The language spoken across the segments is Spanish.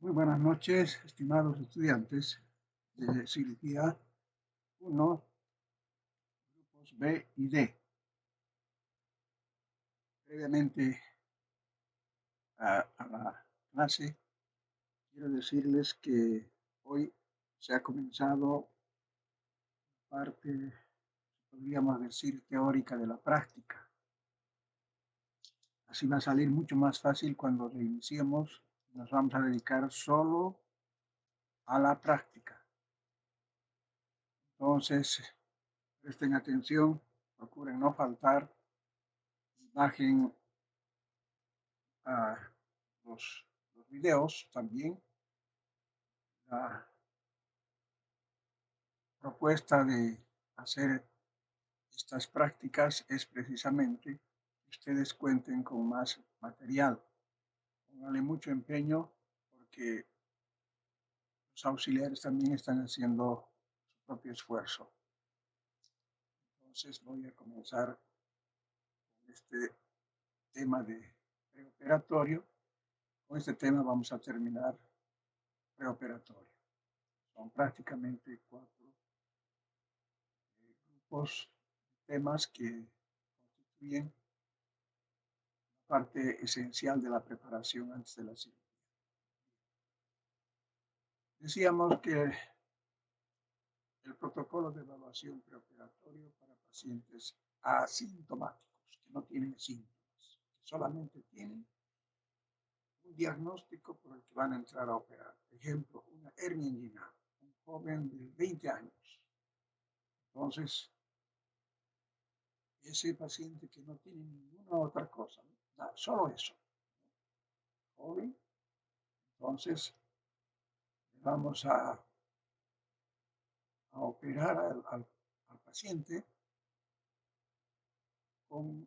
Muy buenas noches, estimados estudiantes de cirugía 1, grupos B y D. Previamente a la clase, quiero decirles que hoy se ha comenzado parte, podríamos decir, teórica de la práctica. Así va a salir mucho más fácil cuando reiniciemos. Nos vamos a dedicar solo a la práctica. Entonces, presten atención, procuren no faltar y bajen a los videos también. La propuesta de hacer estas prácticas es precisamente que ustedes cuenten con más material. Pónganle mucho empeño porque los auxiliares también están haciendo su propio esfuerzo. Entonces voy a comenzar con este tema de preoperatorio. Con este tema vamos a terminar preoperatorio. Son prácticamente 4 grupos de temas que constituyen la parte esencial de la preparación antes de la cirugía. Decíamos que el protocolo de evaluación preoperatorio para pacientes asintomáticos, que no tienen síntomas, que solamente tienen un diagnóstico por el que van a entrar a operar. Por ejemplo, una hernia inguinal, un joven de 20 años. Entonces, ese paciente que no tiene ninguna otra cosa, ¿no? Solo eso, joven, entonces vamos a operar al paciente con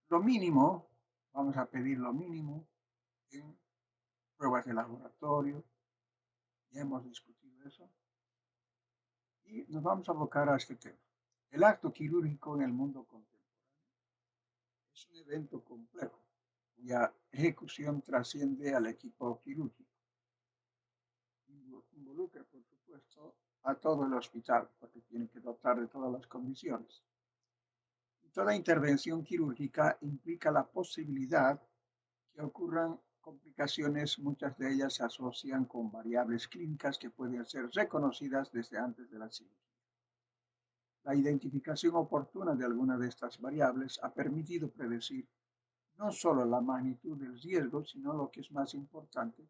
lo mínimo, vamos a pedir lo mínimo en pruebas de laboratorio, ya hemos discutido eso, y nos vamos a abocar a este tema. El acto quirúrgico en el mundo contemporáneo es un evento complejo, cuya ejecución trasciende al equipo quirúrgico. Involucra, por supuesto, a todo el hospital, porque tiene que dotar de todas las condiciones. Toda intervención quirúrgica implica la posibilidad que ocurran complicaciones, muchas de ellas se asocian con variables clínicas que pueden ser reconocidas desde antes de la cirugía. La identificación oportuna de alguna de estas variables ha permitido predecir no solo la magnitud del riesgo, sino lo que es más importante,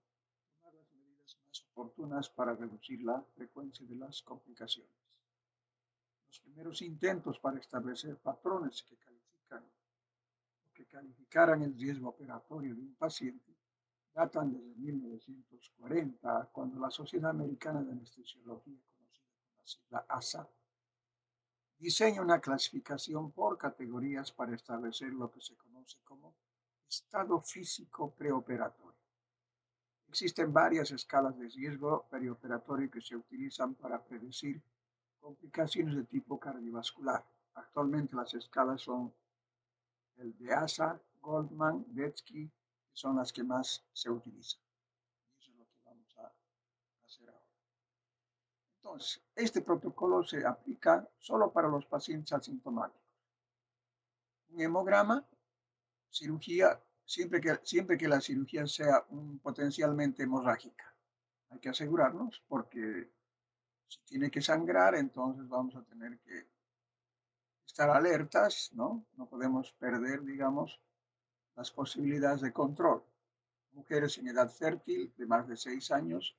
tomar las medidas más oportunas para reducir la frecuencia de las complicaciones. Los primeros intentos para establecer patrones que calificaran el riesgo operatorio de un paciente datan desde 1940, cuando la Sociedad Americana de Anestesiología, conocida como la sigla ASA, diseña una clasificación por categorías para establecer lo que se conoce como estado físico preoperatorio. Existen varias escalas de riesgo perioperatorio que se utilizan para predecir complicaciones de tipo cardiovascular. Actualmente las escalas son el de ASA, Goldman, Betsky, que son las que más se utilizan. Y eso es lo que vamos a hacer ahora. Entonces, este protocolo se aplica solo para los pacientes asintomáticos. Un hemograma, cirugía, siempre que la cirugía sea potencialmente hemorrágica. Hay que asegurarnos porque si tiene que sangrar, entonces vamos a tener que estar alertas, ¿no? No podemos perder, digamos, las posibilidades de control. Mujeres en edad fértil de más de 6 años,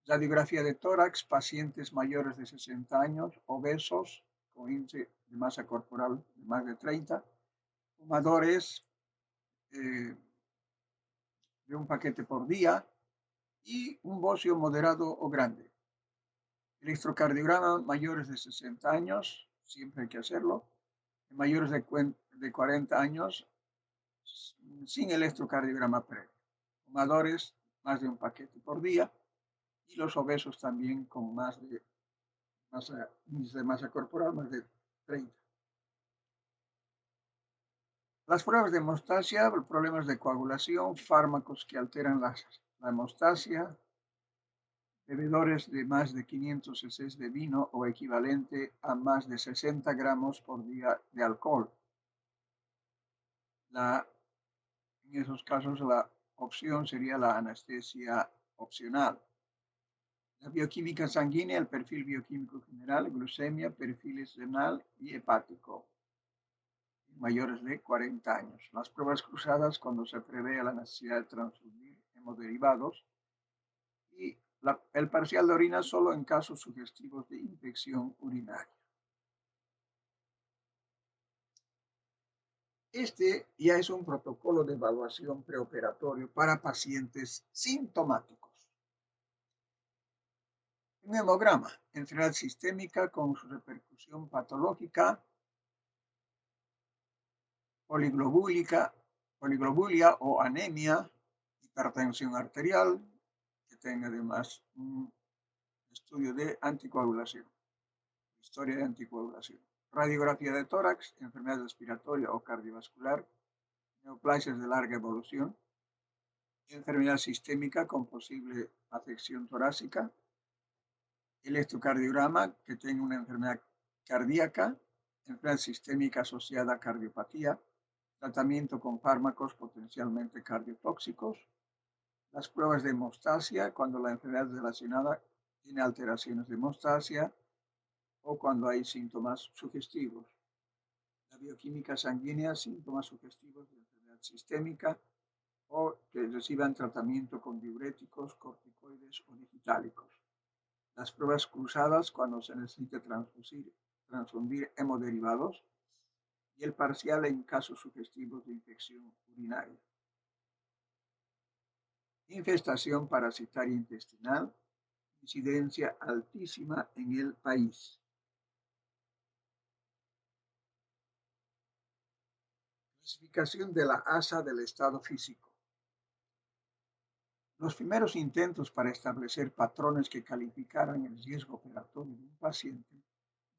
radiografía de tórax, pacientes mayores de 60 años, obesos, con índice de masa corporal de más de 30, fumadores de un paquete por día y un bocio moderado o grande. Electrocardiograma mayores de 60 años, siempre hay que hacerlo, mayores de 40 años sin electrocardiograma previo. Fumadores, más de un paquete por día, y los obesos también con más de índice de masa corporal, más de 30. Las pruebas de hemostasia, problemas de coagulación, fármacos que alteran la hemostasia, bebedores de más de 500 cc de vino o equivalente a más de 60 gramos por día de alcohol. En esos casos la opción sería la anestesia opcional. La bioquímica sanguínea, el perfil bioquímico general, glucemia, perfil renal y hepático, mayores de 40 años. Las pruebas cruzadas cuando se prevé la necesidad de transfundir hemoderivados y el parcial de orina solo en casos sugestivos de infección urinaria. Este ya es un protocolo de evaluación preoperatorio para pacientes sintomáticos. Un hemograma, enfermedad sistémica con su repercusión patológica, poliglobulia o anemia, hipertensión arterial, que tenga además un estudio de anticoagulación, historia de anticoagulación. Radiografía de tórax, enfermedad respiratoria o cardiovascular, neoplasias de larga evolución, enfermedad sistémica con posible afección torácica, electrocardiograma que tenga una enfermedad cardíaca, enfermedad sistémica asociada a cardiopatía, tratamiento con fármacos potencialmente cardiotóxicos, las pruebas de hemostasia cuando la enfermedad relacionada tiene alteraciones de hemostasia o cuando hay síntomas sugestivos. La bioquímica sanguínea, síntomas sugestivos de enfermedad sistémica o que reciban tratamiento con diuréticos, corticoides o digitálicos. Las pruebas cruzadas cuando se necesite transfundir hemoderivados y el parcial en casos sugestivos de infección urinaria. Infestación parasitaria intestinal, incidencia altísima en el país. Clasificación de la ASA del estado físico. Los primeros intentos para establecer patrones que calificaran el riesgo operatorio de un paciente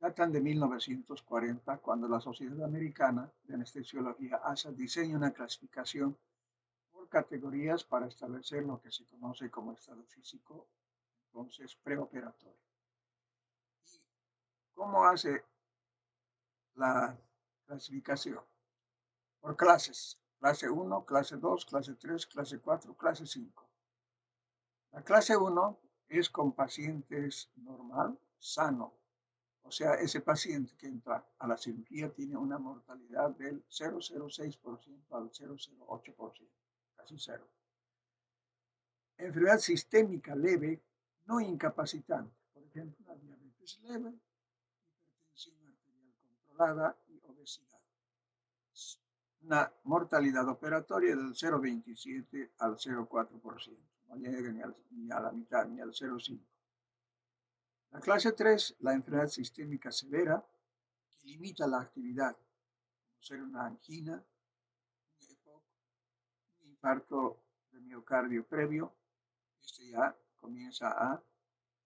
datan de 1940, cuando la Sociedad Americana de Anestesiología ASA diseña una clasificación por categorías para establecer lo que se conoce como estado físico, entonces preoperatorio. ¿Y cómo hace la clasificación? Por clases: clase 1, clase 2, clase 3, clase 4, clase 5. La clase 1 es con pacientes normal, sano. O sea, ese paciente que entra a la cirugía tiene una mortalidad del 0,06% al 0,08%, casi cero. Enfermedad sistémica leve, no incapacitante, por ejemplo, la diabetes leve, hipertensión arterial controlada y obesidad. Una mortalidad operatoria del 0,27 al 0,4%, no llega ni a la mitad, ni al 0,5%. La clase 3, la enfermedad sistémica severa, que limita la actividad, como ser una angina, un EPOC, un infarto de miocardio previo. Este ya comienza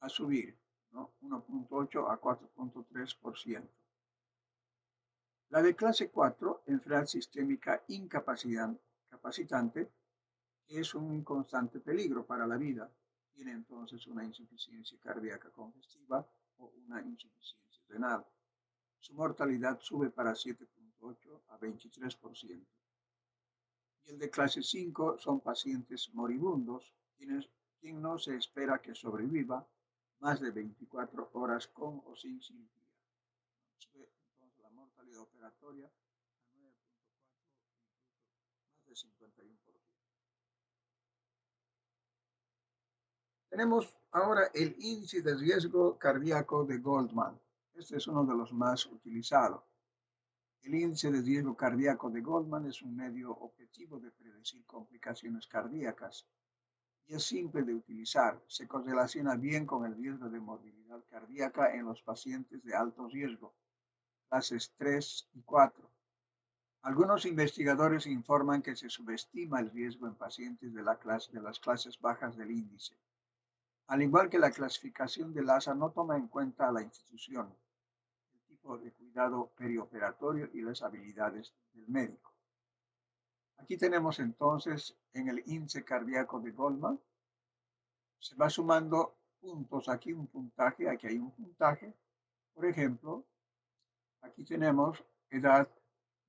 a subir, ¿no? 1,8 a 4,3%. La de clase 4, enfermedad sistémica incapacitante, que es un constante peligro para la vida. Tiene entonces una insuficiencia cardíaca congestiva o una insuficiencia renal. Su mortalidad sube para 7,8 a 23%. Y el de clase 5 son pacientes moribundos, quien no se espera que sobreviva más de 24 horas con o sin cirugía. Sube entonces la mortalidad operatoria a 9,4, más de 51%. Tenemos ahora el índice de riesgo cardíaco de Goldman. Este es uno de los más utilizados. El índice de riesgo cardíaco de Goldman es un medio objetivo de predecir complicaciones cardíacas y es simple de utilizar. Se correlaciona bien con el riesgo de morbilidad cardíaca en los pacientes de alto riesgo, clases 3 y 4. Algunos investigadores informan que se subestima el riesgo en pacientes de las clases bajas del índice. Al igual que la clasificación del ASA no toma en cuenta a la institución, el tipo de cuidado perioperatorio y las habilidades del médico. Aquí tenemos entonces en el índice cardíaco de Goldman se va sumando puntos, aquí un puntaje, aquí hay un puntaje. Por ejemplo, aquí tenemos edad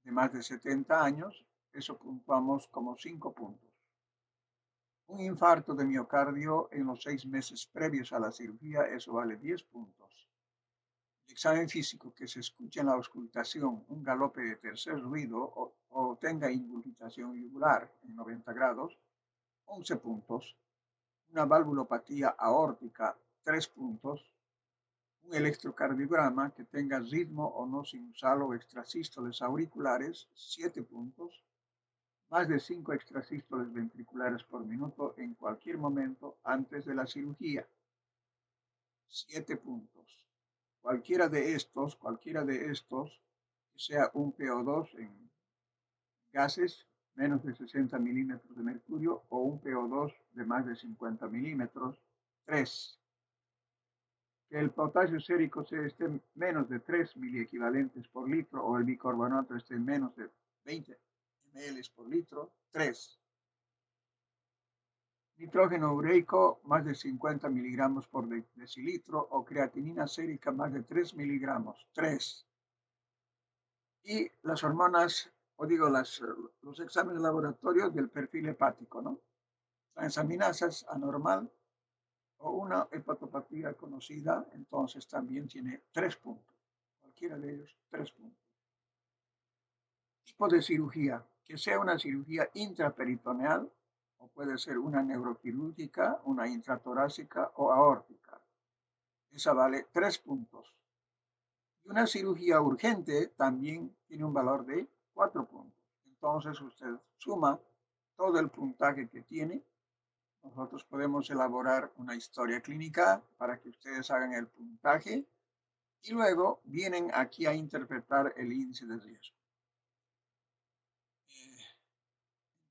de más de 70 años, eso puntuamos como 5 puntos. Un infarto de miocardio en los 6 meses previos a la cirugía, eso vale 10 puntos. El examen físico que se escuche en la auscultación un galope de tercer ruido o tenga ingurgitación yugular en 90 grados, 11 puntos. Una valvulopatía aórtica, 3 puntos. Un electrocardiograma que tenga ritmo o no sinusal o extrasístoles auriculares, 7 puntos. Más de 5 extrasístoles ventriculares por minuto en cualquier momento antes de la cirugía, 7 puntos. Cualquiera de estos, que sea un PO2 en gases menos de 60 milímetros de mercurio o un PO2 de más de 50 milímetros, 3. Que el potasio sérico esté menos de 3 miliequivalentes por litro o el bicarbonato esté menos de 20 ml por litro, 3. Nitrógeno ureico más de 50 miligramos por decilitro o creatinina sérica más de 3 miligramos, 3. Y las hormonas, los exámenes laboratorios del perfil hepático, ¿no? Transaminasas anormal o una hepatopatía conocida, entonces también tiene 3 puntos. Cualquiera de ellos, 3 puntos. Tipo de cirugía, que sea una cirugía intraperitoneal o puede ser una neuroquirúrgica, una intratorácica o aórtica. Esa vale 3 puntos. Y una cirugía urgente también tiene un valor de 4 puntos. Entonces usted suma todo el puntaje que tiene. Nosotros podemos elaborar una historia clínica para que ustedes hagan el puntaje y luego vienen aquí a interpretar el índice de riesgo.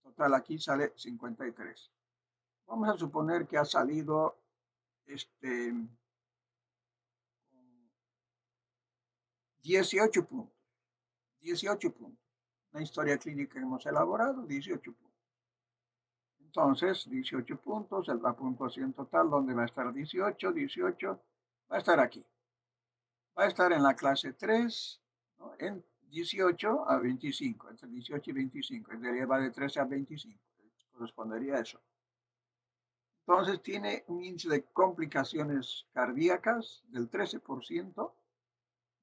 Total, aquí sale 53. Vamos a suponer que ha salido 18 puntos. 18 puntos. Una historia clínica que hemos elaborado, 18 puntos. Entonces, 18 puntos, la puntuación total, ¿dónde va a estar 18? 18 va a estar aquí. Va a estar en la clase 3, ¿no? En 18 a 25, entre 18 y 25. En realidad va de 13 a 25, correspondería a eso. Entonces tiene un índice de complicaciones cardíacas del 13%,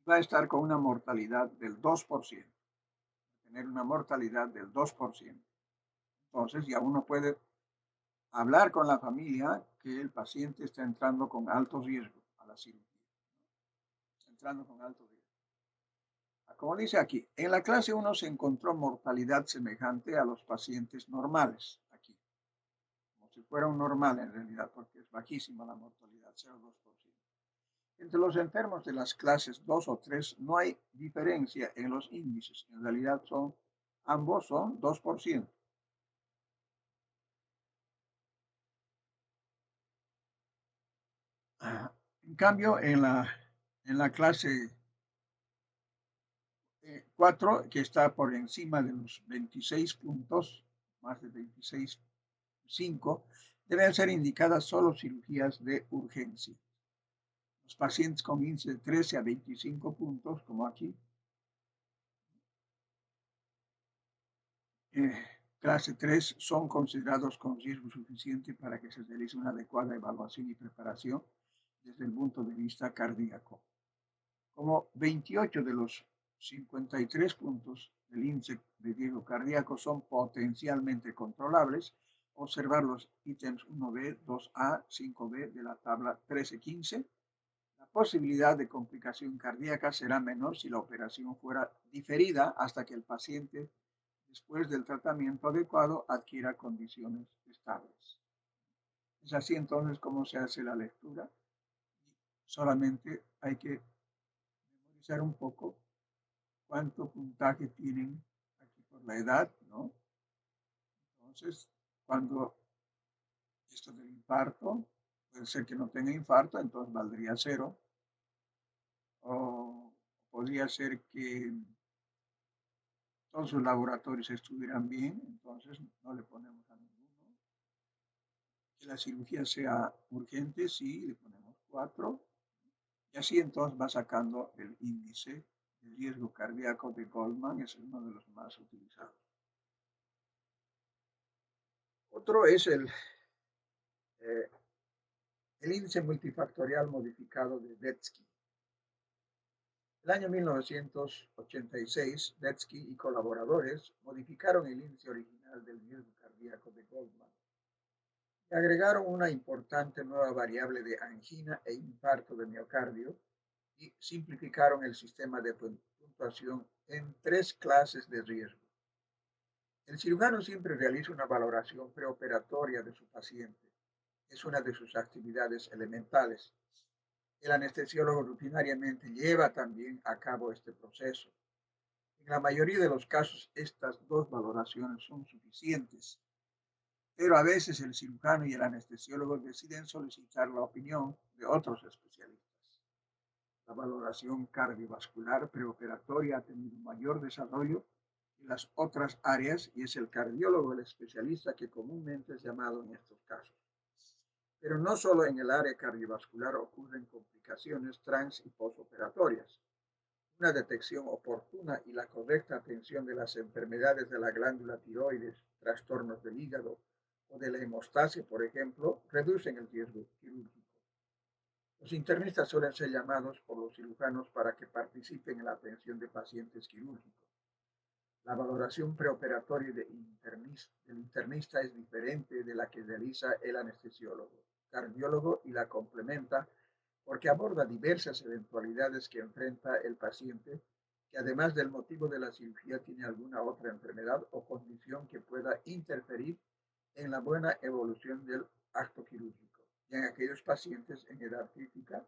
va a estar con una mortalidad del 2%, tener una mortalidad del 2%. Entonces ya uno puede hablar con la familia que el paciente está entrando con alto riesgo a la cirugía, está entrando con alto riesgo. Como dice aquí, en la clase 1 se encontró mortalidad semejante a los pacientes normales, aquí, como si fuera un normal en realidad, porque es bajísima la mortalidad, 0,2%. Entre los enfermos de las clases 2 o 3 no hay diferencia en los índices, en realidad ambos son 2%. En cambio, en la clase 4, que está por encima de los 26 puntos, más de 26,5, deben ser indicadas solo cirugías de urgencia. Los pacientes con índice de 13 a 25 puntos, como aquí, clase 3, son considerados con riesgo suficiente para que se realice una adecuada evaluación y preparación desde el punto de vista cardíaco. Como 28 de los 53 puntos del índice de riesgo cardíaco son potencialmente controlables, observar los ítems 1B, 2A, 5B de la tabla 13-15. La posibilidad de complicación cardíaca será menor si la operación fuera diferida hasta que el paciente, después del tratamiento adecuado, adquiera condiciones estables. Es así entonces como se hace la lectura. Solamente hay que memorizar un poco cuánto puntaje tienen aquí por la edad, ¿no? Entonces, cuando esto del infarto, puede ser que no tenga infarto, entonces valdría 0. O podría ser que todos sus laboratorios estuvieran bien, entonces no le ponemos a ninguno. que la cirugía sea urgente, sí, le ponemos 4. Y así entonces va sacando el índice de riesgo cardíaco de Goldman, es uno de los más utilizados. Otro es eh, el índice multifactorial modificado de Detsky. El año 1986, Detsky y colaboradores modificaron el índice original del riesgo cardíaco de Goldman y agregaron una importante nueva variable de angina e infarto de miocardio y simplificaron el sistema de puntuación en 3 clases de riesgo. El cirujano siempre realiza una valoración preoperatoria de su paciente. Es una de sus actividades elementales. El anestesiólogo rutinariamente lleva también a cabo este proceso. En la mayoría de los casos, estas 2 valoraciones son suficientes, pero a veces el cirujano y el anestesiólogo deciden solicitar la opinión de otros especialistas. La valoración cardiovascular preoperatoria ha tenido mayor desarrollo en las otras áreas y es el cardiólogo el especialista que comúnmente es llamado en estos casos. Pero no solo en el área cardiovascular ocurren complicaciones trans y postoperatorias. Una detección oportuna y la correcta atención de las enfermedades de la glándula tiroides, trastornos del hígado o de la hemostasia, por ejemplo, reducen el riesgo quirúrgico. Los internistas suelen ser llamados por los cirujanos para que participen en la atención de pacientes quirúrgicos. La valoración preoperatoria del internista es diferente de la que realiza el anestesiólogo, cardiólogo y la complementa porque aborda diversas eventualidades que enfrenta el paciente, que además del motivo de la cirugía tiene alguna otra enfermedad o condición que pueda interferir en la buena evolución del acto quirúrgico. Y en aquellos pacientes en edad crítica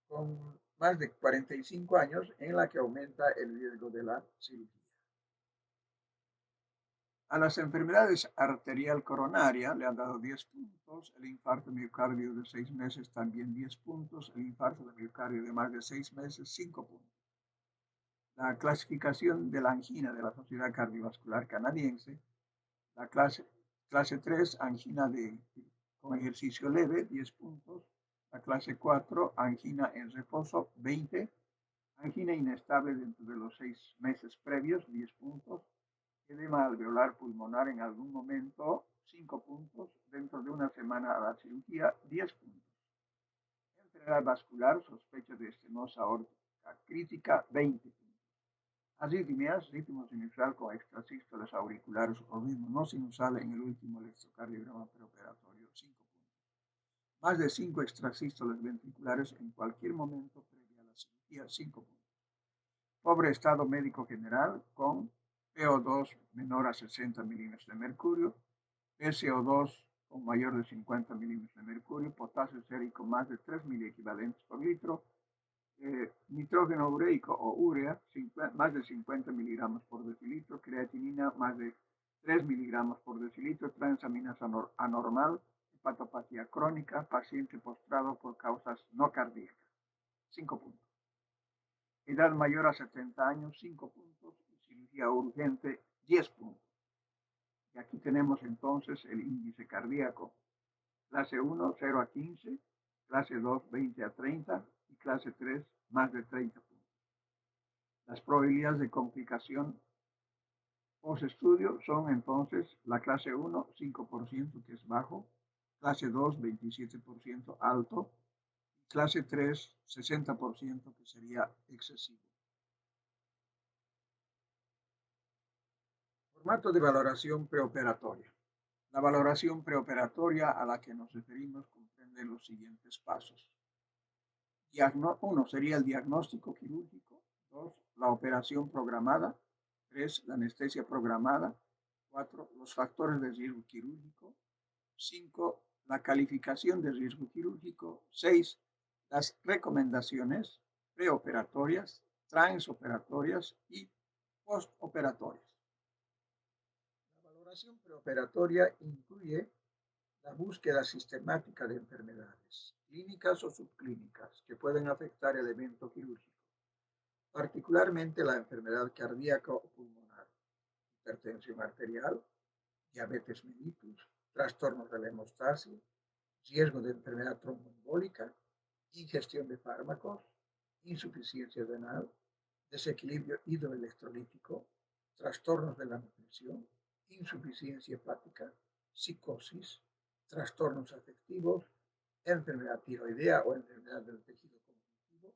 con más de 45 años en la que aumenta el riesgo de la cirugía. A las enfermedades arterial coronaria le han dado 10 puntos, el infarto miocardio de 6 meses también 10 puntos, el infarto de miocardio de más de 6 meses 5 puntos. La clasificación de la angina de la Sociedad Cardiovascular Canadiense, la clase 3, angina con ejercicio leve, 10 puntos, la clase 4, angina en reposo, 20, angina inestable dentro de los 6 meses previos, 10 puntos, edema alveolar pulmonar en algún momento, 5 puntos, dentro de una semana a la cirugía, 10 puntos. Enfermedad vascular, sospecha de estenosis aórtica crítica, 20 puntos. Arritmias, ritmo sinusal con extrasístoles auriculares o ritmo no sinusal en el último electrocardiograma preoperatorio, 5 puntos. Más de 5 extrasístoles ventriculares en cualquier momento previo a la cirugía, 5 puntos. Pobre estado médico general con PO2 menor a 60 milímetros de mercurio, SO2 con mayor de 50 milímetros de mercurio, potasio sérico más de 3 miliequivalentes por litro, nitrógeno ureico o urea más de 50 miligramos por decilitro, creatinina más de 3 miligramos por decilitro, transaminasa anormal, hepatopatía crónica, paciente postrado por causas no cardíacas. 5 puntos. Edad mayor a 70 años, 5 puntos. Y cirugía urgente, 10 puntos. Y aquí tenemos entonces el índice cardíaco. Clase 1, 0 a 15. Clase 2, 20 a 30. Y clase 3, más de 30 puntos. Las probabilidades de complicación post-estudio son entonces la clase 1, 5%, que es bajo. Clase 2, 27% alto. Clase 3, 60%, que sería excesivo. Formato de valoración preoperatoria. La valoración preoperatoria a la que nos referimos comprende los siguientes pasos. 1 sería el diagnóstico quirúrgico. 2, la operación programada. 3, la anestesia programada. 4, los factores de riesgo quirúrgico. 5, la calificación de riesgo quirúrgico. 6, las recomendaciones preoperatorias, transoperatorias y postoperatorias. La valoración preoperatoria incluye la búsqueda sistemática de enfermedades, clínicas o subclínicas, que pueden afectar el evento quirúrgico, particularmente la enfermedad cardíaca o pulmonar, hipertensión arterial, diabetes mellitus, trastornos de la hemostasis, riesgo de enfermedad tromboembólica, ingestión de fármacos, insuficiencia renal, desequilibrio hidroelectrolítico, trastornos de la nutrición, insuficiencia hepática, psicosis, trastornos afectivos, enfermedad tiroidea o enfermedad del tejido conjuntivo.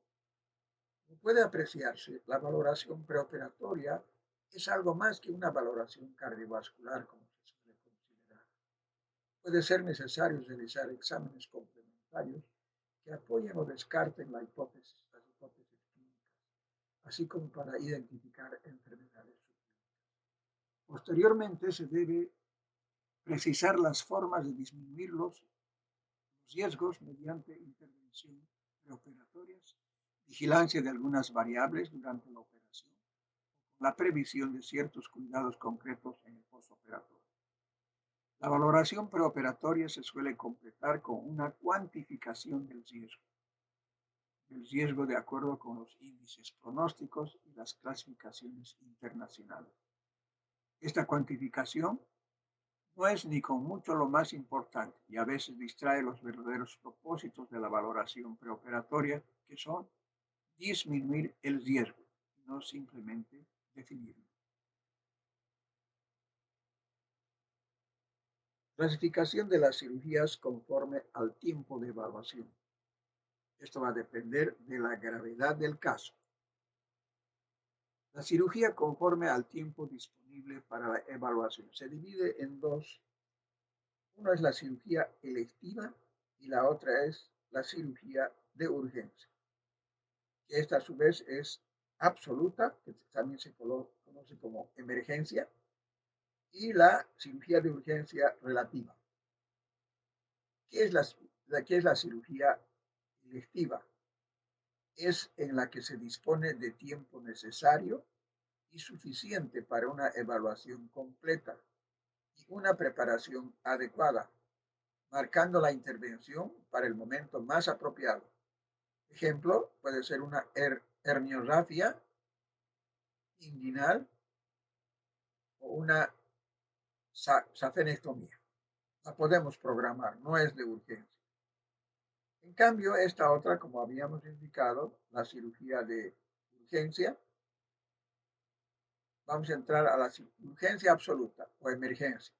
Como puede apreciarse, la valoración preoperatoria es algo más que una valoración cardiovascular, como se suele considerar. Puede ser necesario realizar exámenes complementarios que apoyen o descarten las hipótesis clínicas, así como para identificar enfermedades subclínicas. Posteriormente, se debe precisar las formas de disminuir los riesgos mediante intervención preoperatorias, vigilancia de algunas variables durante la operación, la previsión de ciertos cuidados concretos en el postoperatorio. La valoración preoperatoria se suele completar con una cuantificación del riesgo de acuerdo con los índices pronósticos y las clasificaciones internacionales. Esta cuantificación no es ni con mucho lo más importante y a veces distrae los verdaderos propósitos de la valoración preoperatoria, que son disminuir el riesgo, no simplemente definirlo. Clasificación de las cirugías conforme al tiempo de evaluación. Esto va a depender de la gravedad del caso. La cirugía conforme al tiempo disponible para la evaluación se divide en dos. Una es la cirugía electiva y la otra es la cirugía de urgencia. Esta a su vez es absoluta, que también se conoce como emergencia, y la cirugía de urgencia relativa. ¿Qué es la cirugía electiva? Es en la que se dispone de tiempo necesario y suficiente para una evaluación completa y una preparación adecuada, marcando la intervención para el momento más apropiado. Ejemplo, puede ser una herniorrafia inguinal o una safenectomía. La podemos programar, no es de urgencia. En cambio, esta otra, como habíamos indicado, la cirugía de urgencia, vamos a entrar a la urgencia absoluta o emergencia.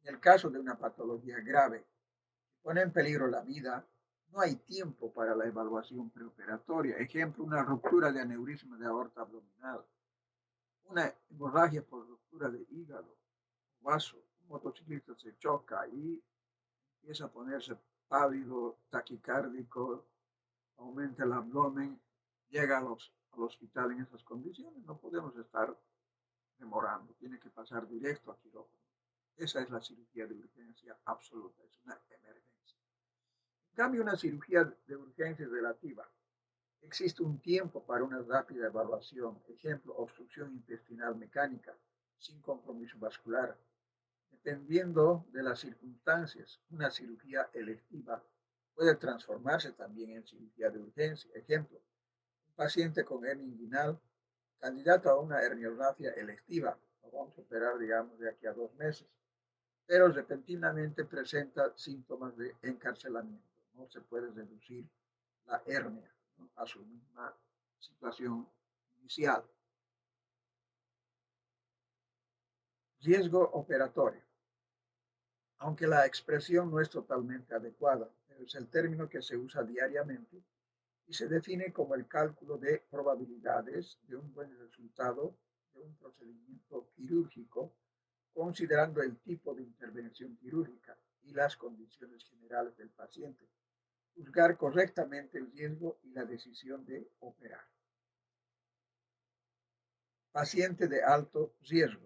En el caso de una patología grave que pone en peligro la vida, no hay tiempo para la evaluación preoperatoria. Ejemplo, una ruptura de aneurisma de aorta abdominal, una hemorragia por ruptura de hígado, vaso, un motociclista se choca y empieza a ponerse pálido, taquicárdico, aumenta el abdomen, llega al hospital en esas condiciones, no podemos estar demorando, tiene que pasar directo a quirófano. Esa es la cirugía de urgencia absoluta, es una emergencia. En cambio, una cirugía de urgencia relativa, existe un tiempo para una rápida evaluación, ejemplo, obstrucción intestinal mecánica, sin compromiso vascular. Dependiendo de las circunstancias, una cirugía electiva puede transformarse también en cirugía de urgencia. Ejemplo, un paciente con hernia inguinal, candidato a una herniorrafia electiva, lo vamos a operar, digamos, de aquí a 2 meses, pero repentinamente presenta síntomas de encarcelamiento. No se puede reducir la hernia, ¿no?, a su misma situación inicial. Riesgo operatorio. Aunque la expresión no es totalmente adecuada, pero es el término que se usa diariamente y se define como el cálculo de probabilidades de un buen resultado de un procedimiento quirúrgico, considerando el tipo de intervención quirúrgica y las condiciones generales del paciente, juzgar correctamente el riesgo y la decisión de operar. Paciente de alto riesgo.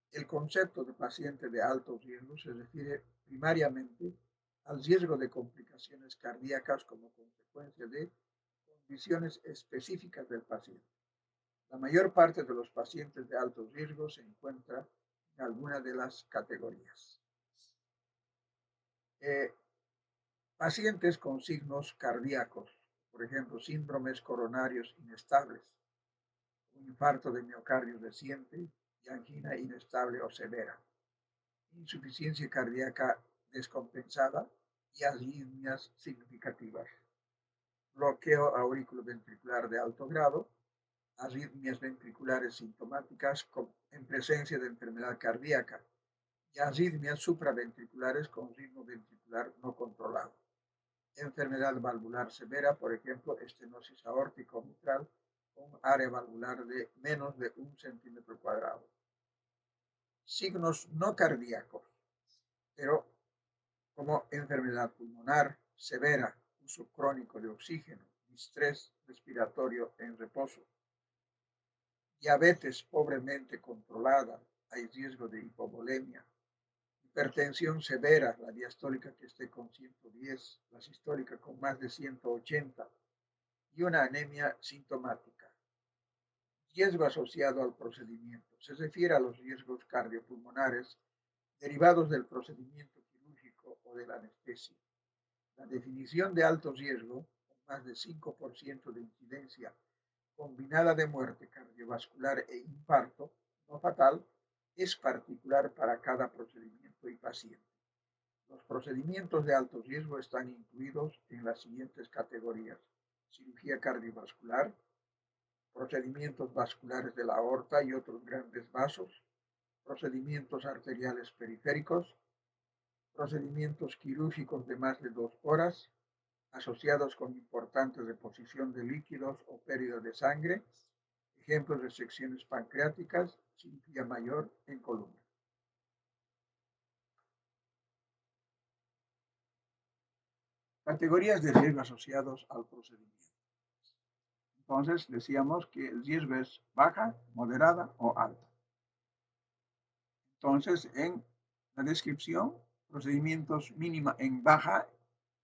El concepto de paciente de alto riesgo se refiere primariamente al riesgo de complicaciones cardíacas como consecuencia de condiciones específicas del paciente. La mayor parte de los pacientes de alto riesgo se encuentra en alguna de las categorías. Pacientes con signos cardíacos, por ejemplo, síndromes coronarios inestables, un infarto de miocardio reciente y angina inestable o severa, insuficiencia cardíaca descompensada y arritmias significativas. Bloqueo auriculoventricular de alto grado, arritmias ventriculares sintomáticas en presencia de enfermedad cardíaca y arritmias supraventriculares con ritmo ventricular no controlado. Enfermedad valvular severa, por ejemplo, estenosis aórtico mitral con área valvular de menos de 1 centímetro cuadrado. Signos no cardíacos, pero como enfermedad pulmonar severa, uso crónico de oxígeno, distrés respiratorio en reposo, diabetes pobremente controlada, hay riesgo de hipovolemia, hipertensión severa, la diastólica que esté con 110, la sistólica con más de 180 y una anemia sintomática. Riesgo asociado al procedimiento. Se refiere a los riesgos cardiopulmonares derivados del procedimiento quirúrgico o de la anestesia. La definición de alto riesgo, con más de 5% de incidencia combinada de muerte cardiovascular e infarto no fatal, es particular para cada procedimiento y paciente. Los procedimientos de alto riesgo están incluidos en las siguientes categorías: cirugía cardiovascular, procedimientos vasculares de la aorta y otros grandes vasos, procedimientos arteriales periféricos, procedimientos quirúrgicos de más de 2 horas, asociados con importante reposición de líquidos o pérdida de sangre, ejemplos de secciones pancreáticas, cirugía mayor en columna. Categorías de riesgo asociados al procedimiento. Entonces decíamos que el riesgo es baja, moderada o alta. Entonces en la descripción, procedimientos en baja,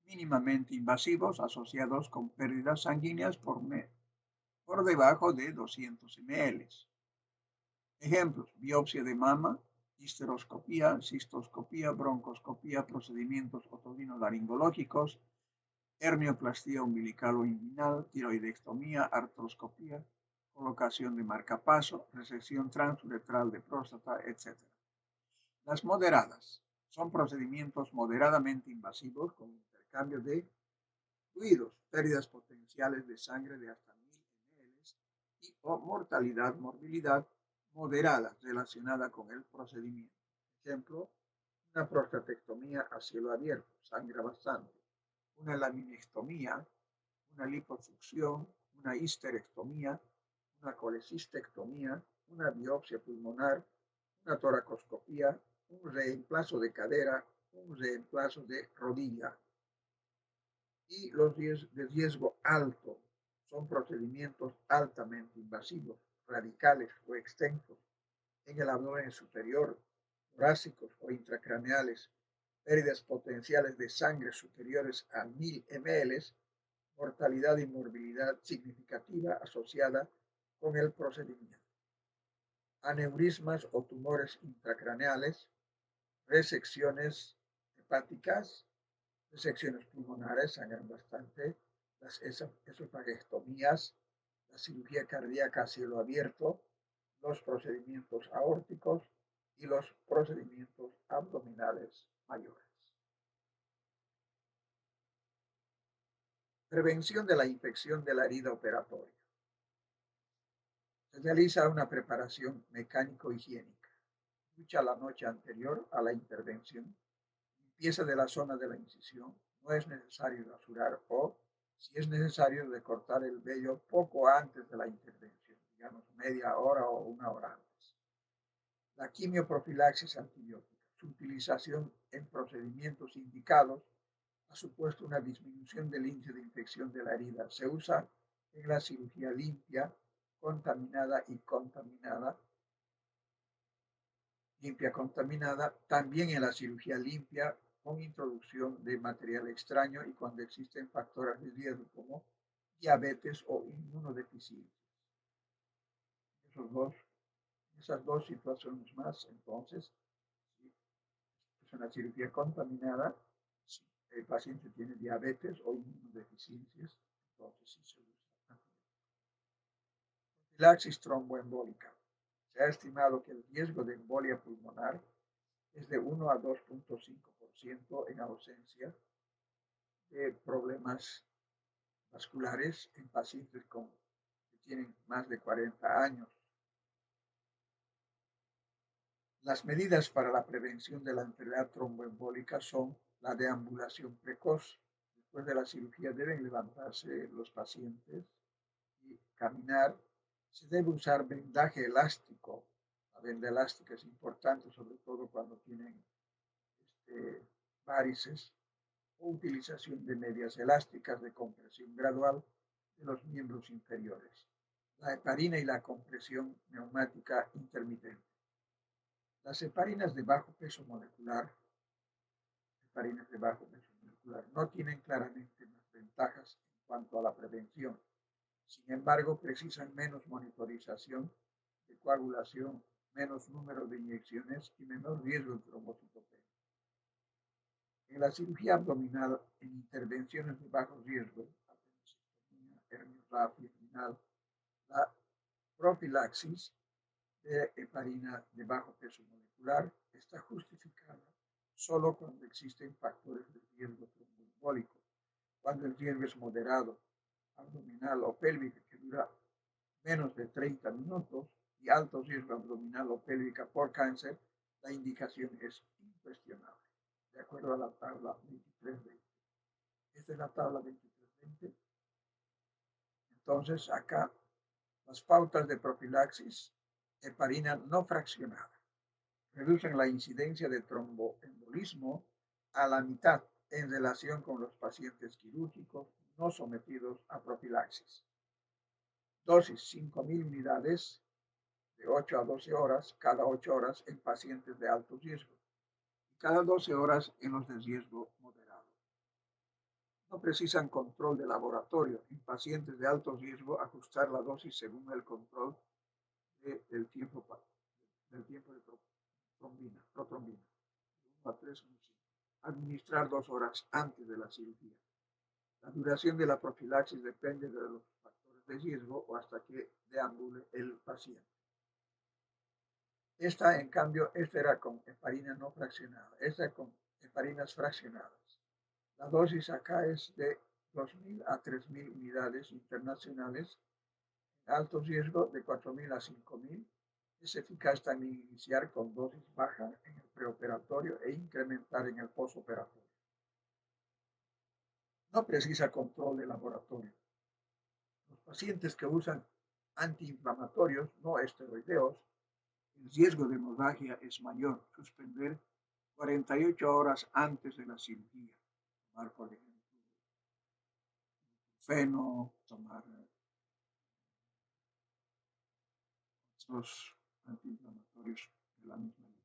mínimamente invasivos asociados con pérdidas sanguíneas por debajo de 200 ml. Ejemplos: biopsia de mama, histeroscopía, cistoscopía, broncoscopía, procedimientos otorinolaringológicos, hernioplastia umbilical o inguinal, tiroidectomía, artroscopía, colocación de marcapaso, resección transuretral de próstata, etc. Las moderadas son procedimientos moderadamente invasivos con intercambio de fluidos, pérdidas potenciales de sangre de hasta 1000 ml y o morbilidad moderada relacionada con el procedimiento. Ejemplo: una prostatectomía a cielo abierto, sangra bastante; una laminectomía, una liposucción, una histerectomía, una colecistectomía, una biopsia pulmonar, una toracoscopía, un reemplazo de cadera, un reemplazo de rodilla. Y los de riesgo alto son procedimientos altamente invasivos, radicales o extensos en el abdomen superior, torácicos o intracraneales, pérdidas potenciales de sangre superiores a 1000 ml, mortalidad y morbilidad significativa asociada con el procedimiento. Aneurismas o tumores intracraneales, resecciones hepáticas, resecciones pulmonares, sangran bastante, las esofagectomías, la cirugía cardíaca a cielo abierto, los procedimientos aórticos y los procedimientos abdominales mayores. Prevención de la infección de la herida operatoria. Se realiza una preparación mecánico-higiénica. Ducha la noche anterior a la intervención, limpieza de la zona de la incisión, no es necesario rasurar o, si es necesario, recortar el vello poco antes de la intervención, digamos media hora o 1 hora antes. La quimioprofilaxis antibiótica. Su utilización en procedimientos indicados ha supuesto una disminución del índice de infección de la herida. Se usa en la cirugía limpia, contaminada y contaminada, también en la cirugía limpia con introducción de material extraño y cuando existen factores de riesgo como diabetes o inmunodeficiencias. Esas dos situaciones más, entonces, si es una cirugía contaminada, si el paciente tiene diabetes o inmunodeficiencias, entonces sí se usa. Profilaxis tromboembólica. Se ha estimado que el riesgo de embolia pulmonar es de 1 a 2.5%. 20% en ausencia de problemas vasculares en pacientes que tienen más de 40 años. Las medidas para la prevención de la enfermedad tromboembólica son la deambulación precoz. Después de la cirugía deben levantarse los pacientes y caminar. Se debe usar vendaje elástico. La venda elástica es importante, sobre todo cuando tienen varices, o utilización de medias elásticas de compresión gradual de los miembros inferiores. La heparina y la compresión neumática intermitente. Las heparinas de bajo peso molecular no tienen claramente más ventajas en cuanto a la prevención. Sin embargo, precisan menos monitorización de coagulación, menos número de inyecciones y menor riesgo de trombocitopenia. En la cirugía abdominal, en intervenciones de bajo riesgo, apendicectomía, hernia abdominal, la profilaxis de heparina de bajo peso molecular está justificada solo cuando existen factores de riesgo tromboembólico. Cuando el riesgo es moderado, abdominal o pélvica, que dura menos de 30 minutos, y alto riesgo abdominal o pélvica por cáncer, la indicación es incuestionable, de acuerdo a la tabla 2320. Esta es la tabla 2320. Entonces, acá las pautas de profilaxis: heparina no fraccionada reducen la incidencia de tromboembolismo a la mitad en relación con los pacientes quirúrgicos no sometidos a profilaxis. Dosis: 5.000 unidades de 8 a 12 horas cada 8 horas en pacientes de alto riesgo y cada 12 horas en los de riesgo moderado. No precisan control de laboratorio. En pacientes de alto riesgo, ajustar la dosis según el control del tiempo de protrombina, 1 a 3, 1 a 5. Administrar 2 horas antes de la cirugía. La duración de la profilaxis depende de los factores de riesgo o hasta que deambule el paciente. Esta era con heparina no fraccionada. Esta con heparinas fraccionadas. La dosis acá es de 2.000 a 3.000 unidades internacionales. En alto riesgo, de 4.000 a 5.000. Es eficaz también iniciar con dosis baja en el preoperatorio e incrementar en el postoperatorio. No precisa control de laboratorio. Los pacientes que usan antiinflamatorios no esteroideos, el riesgo de hemorragia es mayor. Suspender 48 horas antes de la cirugía. Tomar, por ejemplo, ibuprofeno, tomar otros antiinflamatorios de la misma línea.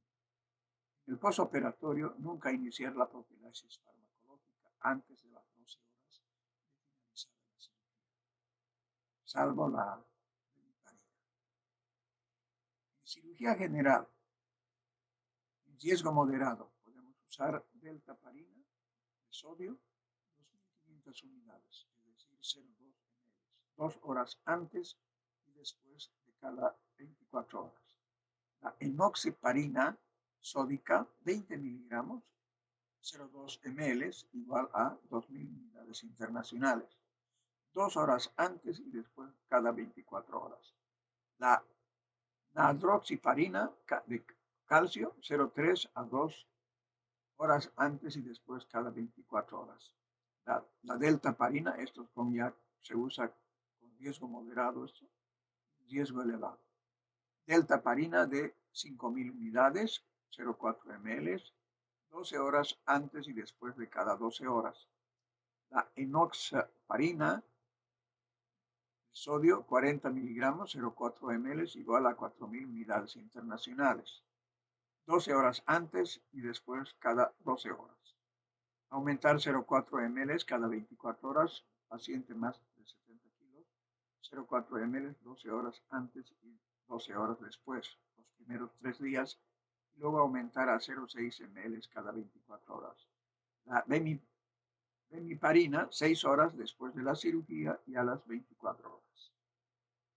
En el postoperatorio, nunca iniciar la profilaxis farmacológica antes de las 12 horas de finalizada la cirugía, salvo la bemiparina. En cirugía general, en riesgo moderado, podemos usar deltaparina de sodio, 2.500 unidades, es decir, 0,2 ml, 2 horas antes y después de cada 24 horas. La enoxaparina sódica, 20 miligramos, 0,2 ml, igual a 2.000 unidades internacionales, 2 horas antes y después cada 24 horas. La naldroxiparina de calcio, 0,3 a 2 horas antes y después cada 24 horas. La deltaparina, esto ya se usa con riesgo moderado, riesgo elevado. Deltaparina de 5.000 unidades, 0,4 ml, 12 horas antes y después de cada 12 horas. La enoxaparina de sodio, 40 miligramos, 0,4 ml, igual a 4.000 unidades internacionales. 12 horas antes y después cada 12 horas. Aumentar 0,4 ml cada 24 horas, paciente más de 70 kilos, 0,4 ml 12 horas antes y 12 horas después, los primeros 3 días, y luego aumentar a 0,6 ml cada 24 horas. La bemiparina, 6 horas después de la cirugía y a las 24 horas.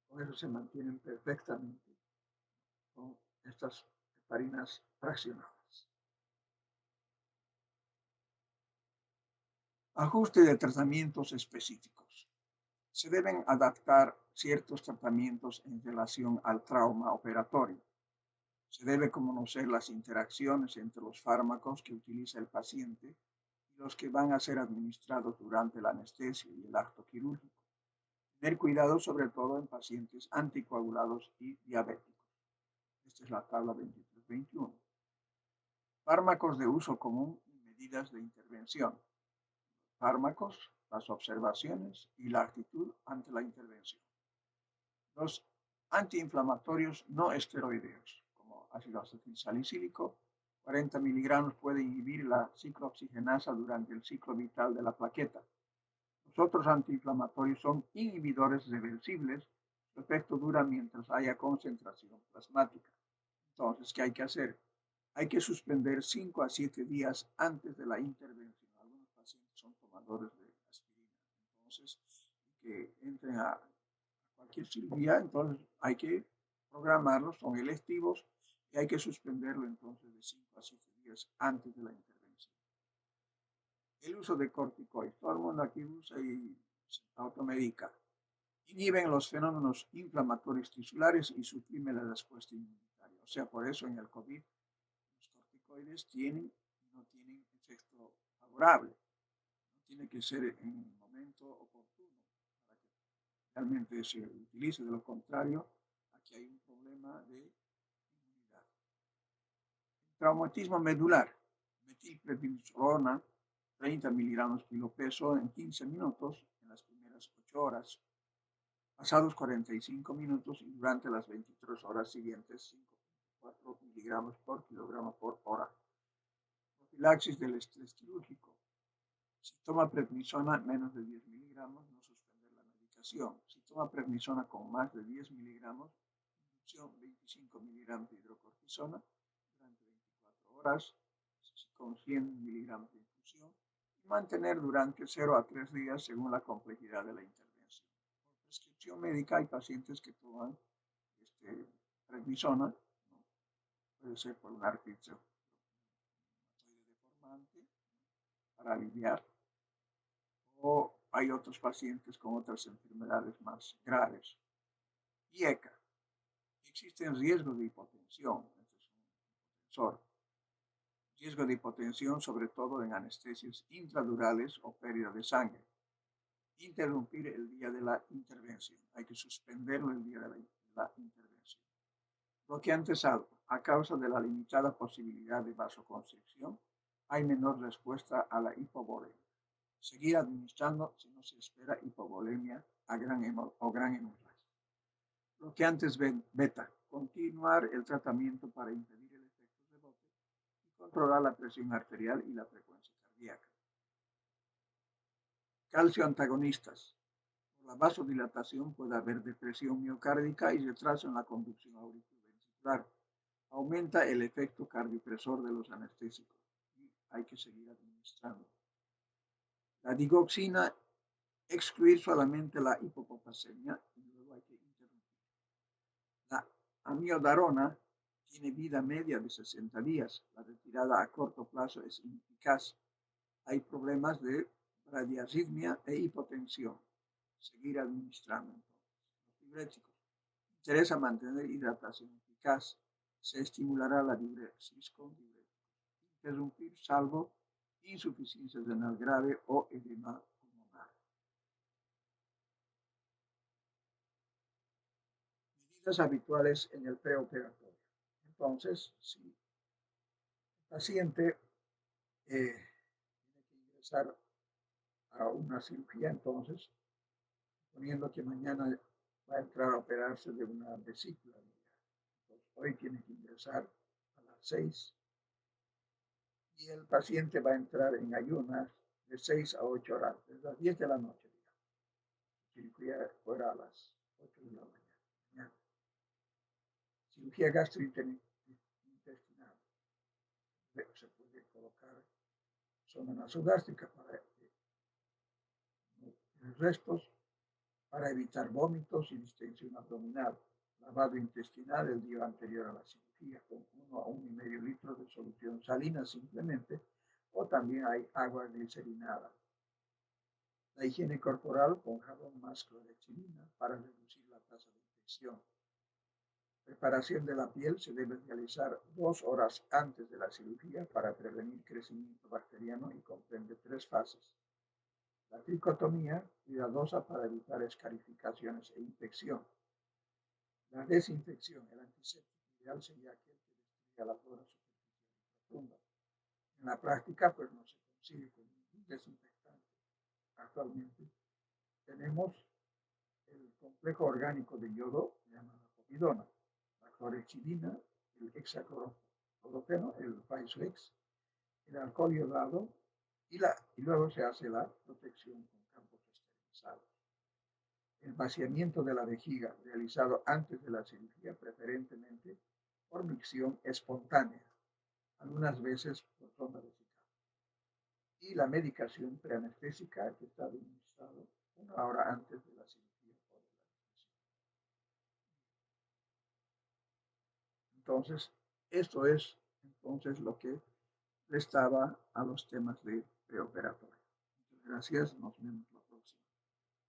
Con eso se mantienen perfectamente con estas heparinas fraccionadas. Ajuste de tratamientos específicos. Se deben adaptar ciertos tratamientos en relación al trauma operatorio. Se debe conocer las interacciones entre los fármacos que utiliza el paciente y los que van a ser administrados durante la anestesia y el acto quirúrgico. Tener cuidado sobre todo en pacientes anticoagulados y diabéticos. Esta es la tabla 23-21. Fármacos de uso común y medidas de intervención. Fármacos, las observaciones y la actitud ante la intervención. Los antiinflamatorios no esteroideos, como ácido acetilsalicílico, 40 miligramos puede inhibir la ciclooxigenasa durante el ciclo vital de la plaqueta. Los otros antiinflamatorios son inhibidores reversibles, su efecto dura mientras haya concentración plasmática. Entonces, ¿qué hay que hacer? Hay que suspender 5 a 7 días antes de la intervención. Algunos pacientes son tomadores de aspirina, entonces que entren a cualquier cirugía, entonces hay que programarlos, son electivos y hay que suspenderlo entonces de 5 a 7 días antes de la intervención. El uso de corticoides, todo el mundo aquí usa y se automedica. Inhiben los fenómenos inflamatorios tisulares y suprimen la respuesta inmunitaria. O sea, por eso en el COVID los corticoides no tienen efecto favorable. No tiene que ser en el momento oportuno para que realmente se utilice. De lo contrario, aquí hay un problema de inmunidad. Traumatismo medular. Metilprednisolona, 30 miligramos kilopeso en 15 minutos en las primeras 8 horas. Pasados 45 minutos y durante las 23 horas siguientes, 5,4 miligramos por kilogramo por hora. Profilaxis del estrés quirúrgico. Si toma prednisona menos de 10 miligramos, no suspender la medicación. Si toma prednisona con más de 10 miligramos, inducción 25 miligramos de hidrocortisona durante 24 horas con 100 miligramos de infusión y mantener durante 0 a 3 días según la complejidad de la intervención. Por prescripción médica hay pacientes que toman prednisona, ¿no? Puede ser por un artritis deformante para aliviar, o hay otros pacientes con otras enfermedades más graves. IECA. Existen riesgos de hipotensión. Este es un hipotensión. Riesgo de hipotensión, sobre todo en anestesias intradurales o pérdida de sangre. Interrumpir el día de la intervención. Hay que suspenderlo el día de la intervención. Bloqueantes alfa. A causa de la limitada posibilidad de vasoconstricción, hay menor respuesta a la hipovolemia. Seguir administrando si no se espera hipovolemia o gran hemorragia. Bloqueantes beta. Continuar el tratamiento para impedir el efecto rebote y controlar la presión arterial y la frecuencia cardíaca. Calcio antagonistas. Por la vasodilatación puede haber depresión miocárdica y retraso en la conducción auriculoventricular. Aumenta el efecto cardiopresor de los anestésicos y hay que seguir administrando. La digoxina, excluir solamente la hipopotasemia y luego hay que interrumpir. La amiodarona tiene vida media de 60 días. La retirada a corto plazo es ineficaz. Hay problemas de bradiarritmia e hipotensión. Seguir administrando entonces. Los diuréticos. Interesa mantener hidratación eficaz. Se estimulará la diuresis con diuréticos. Interrumpir salvo insuficiencia renal grave o edema pulmonar. Medidas habituales en el preoperatorio. Entonces, si el paciente tiene que ingresar a una cirugía, entonces, suponiendo que mañana va a entrar a operarse de una vesícula biliar. Entonces, hoy tiene que ingresar a las 6 y el paciente va a entrar en ayunas de 6 a 8 horas, desde las 10 de la noche, digamos. Cirugía fuera a las 8 de la mañana. Cirugía gastrointestinal. Se puede colocar sonda nasogástrica para restos, para evitar vómitos y distensión abdominal. Lavado intestinal el día anterior a la cirugía con 1 a 1,5 litros de solución salina simplemente, o también hay agua glicerinada. La higiene corporal con jabón más clorexidina para reducir la tasa de infección. Preparación de la piel se debe realizar 2 horas antes de la cirugía para prevenir crecimiento bacteriano y comprende 3 fases. La tricotomía, cuidadosa para evitar escarificaciones e infección. La desinfección, el antiséptico ideal sería aquel que destruya la flora superficial y profunda. En la práctica, pues no se consigue con ningún desinfectante. Actualmente tenemos el complejo orgánico de yodo, llamado povidona, la clorexidina, el hexacloroprofeno, el Faislex, el alcohol iodado y luego se hace la protección con campos esterilizados. El vaciamiento de la vejiga realizado antes de la cirugía, preferentemente por micción espontánea, algunas veces por sonda vesical. Y la medicación preanestésica que está administrado 1 hora antes de la cirugía o de la anestesia. Entonces, esto es entonces lo que restaba a los temas de preoperatorio. Muchas gracias, nos vemos la próxima.